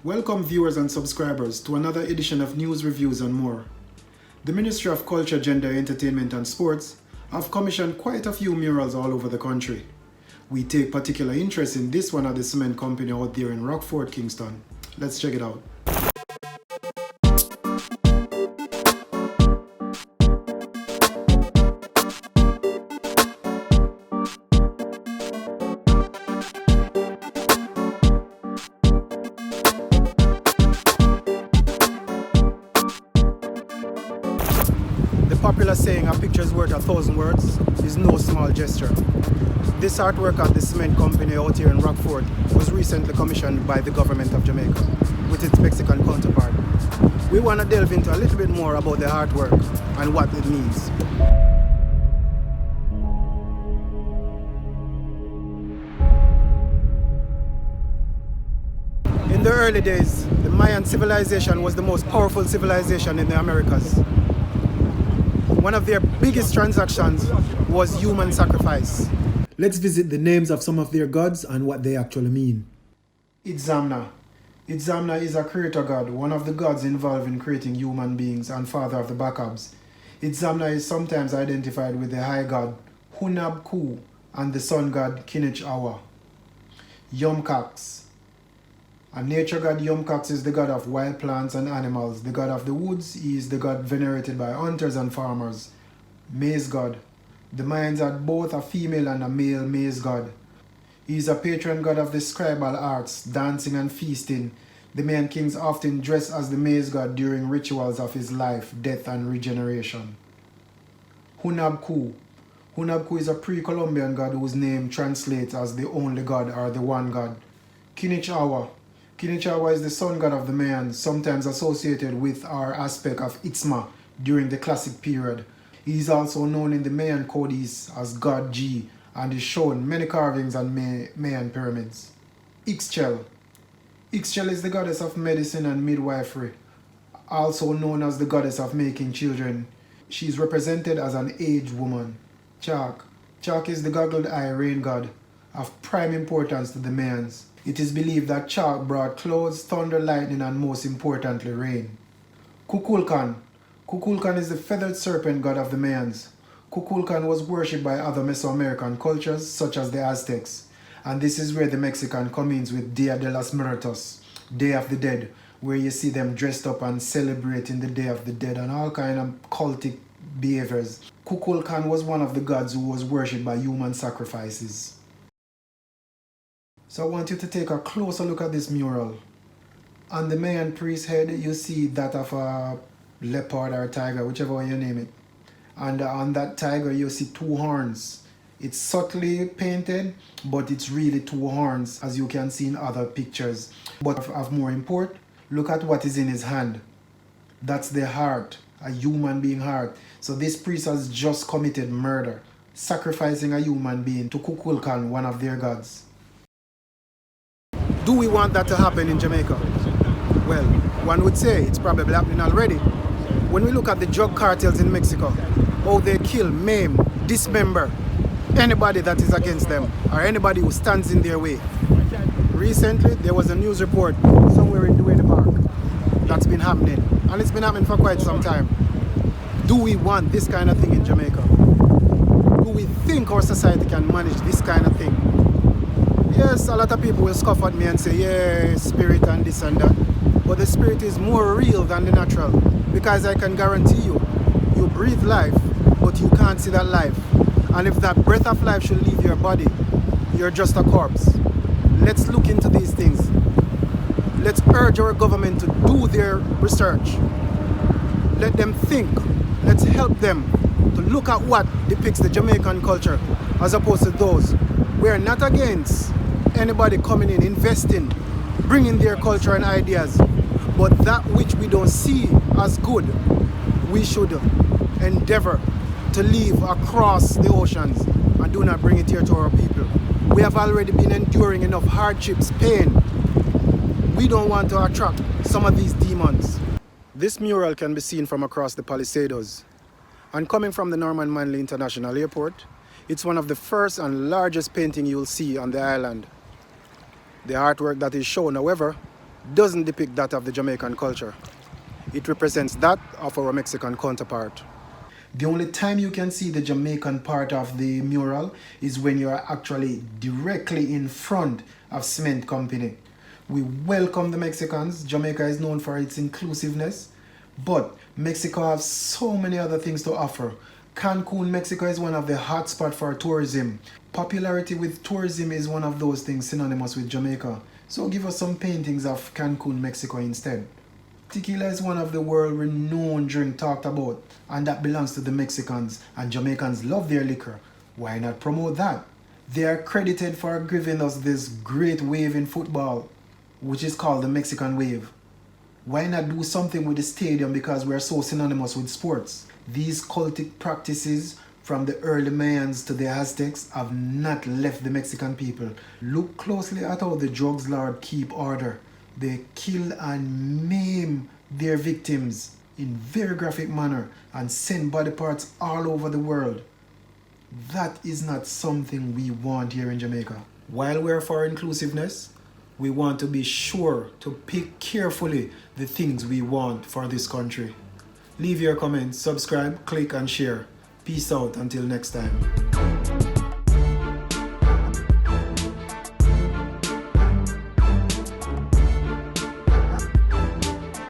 Welcome viewers and subscribers to another edition of News, Reviews and More. The Ministry of Culture, Gender, Entertainment and Sports have commissioned quite a few murals all over the country. We take particular interest in this one at the cement company out there in Rockford, Kingston. Let's check it out. The popular saying, "A picture is worth 1,000 words," is no small gesture. This artwork at the cement company out here in Rockford was recently commissioned by the government of Jamaica with its Mexican counterpart. We want to delve into a little bit more about the artwork and what it means. In the early days, the Mayan civilization was the most powerful civilization in the Americas. One of their biggest transactions was human sacrifice. Let's visit the names of some of their gods and what they actually mean. Itzamna. Itzamna is a creator god, one of the gods involved in creating human beings and father of the Bacabs. Itzamna is sometimes identified with the high god Hunab Ku and the sun god Kinich Awa. Yomkax. A nature god, Yomkax is the god of wild plants and animals. The god of the woods, he is the god venerated by hunters and farmers. Maize god. The Mayans had both a female and a male maize god. He is a patron god of the scribal arts, dancing and feasting. The Mayan kings often dress as the maize god during rituals of his life, death and regeneration. Hunab Ku. Hunab Ku is a pre-Columbian god whose name translates as the only god or the one god. Kinich Awa. Kinich Awa is the sun god of the Mayans, sometimes associated with our aspect of Itzma during the classic period. He is also known in the Mayan codices as God G and is shown many carvings on Mayan pyramids. Ixchel. Ixchel is the goddess of medicine and midwifery, also known as the goddess of making children. She is represented as an aged woman. Chak. Chak is the goggled-eye rain god of prime importance to the Mayans. It is believed that Chak brought clouds, thunder, lightning, and most importantly, rain. Kukulkan. Kukulkan is the feathered serpent god of the Mayans. Kukulkan was worshipped by other Mesoamerican cultures, such as the Aztecs. And this is where the Mexican comes in with Dia de los Muertos, Day of the Dead, where you see them dressed up and celebrating the Day of the Dead and all kind of cultic behaviors. Kukulkan was one of the gods who was worshipped by human sacrifices. So I want you to take a closer look at this mural. On the Mayan priest's head, you see that of a leopard or tiger, whichever way you name it. And on that tiger, you see two horns. It's subtly painted, but it's really two horns, as you can see in other pictures. But of more import, look at what is in his hand. That's the heart, a human being heart. So this priest has just committed murder, sacrificing a human being to Kukulkan, one of their gods. Do we want that to happen in Jamaica? Well, one would say it's probably happening already. When we look at the drug cartels in Mexico, how they kill, maim, dismember anybody that is against them or anybody who stands in their way. Recently, there was a news report somewhere in Duane Park that's been happening, and it's been happening for quite some time. Do we want this kind of thing in Jamaica? Do we think our society can manage this kind of thing? Yes, a lot of people will scoff at me and say, yeah, spirit and this and that. But the spirit is more real than the natural. Because I can guarantee you, you breathe life, but you can't see that life. And if that breath of life should leave your body, you're just a corpse. Let's look into these things. Let's urge our government to do their research. Let them think. Let's help them to look at what depicts the Jamaican culture as opposed to those. We're not against anybody coming in, investing, bringing their culture and ideas. But that which we don't see as good, we should endeavor to leave across the oceans and do not bring it here to our people. We have already been enduring enough hardships, pain. We don't want to attract some of these demons. This mural can be seen from across the Palisadoes. And coming from the Norman Manley International Airport, it's one of the first and largest painting you will see on the island. The artwork that is shown, however, doesn't depict that of the Jamaican culture. It represents that of our Mexican counterpart. The only time you can see the Jamaican part of the mural is when you are actually directly in front of Cement Company. We welcome the Mexicans. Jamaica is known for its inclusiveness, but Mexico has so many other things to offer. Cancun, Mexico is one of the hotspots for tourism. Popularity with tourism is one of those things synonymous with Jamaica. So give us some paintings of Cancun, Mexico instead. Tequila is one of the world-renowned drink talked about, and that belongs to the Mexicans, and Jamaicans love their liquor. Why not promote that? They are credited for giving us this great wave in football, which is called the Mexican wave. Why not do something with the stadium because we are so synonymous with sports? These cultic practices from the early Mayans to the Aztecs have not left the Mexican people. Look closely at how the drugs lord keep order. They kill and maim their victims in very graphic manner and send body parts all over the world. That is not something we want here in Jamaica. While we're for inclusiveness, we want to be sure to pick carefully the things we want for this country. Leave your comments, subscribe, click and share. Peace out until next time.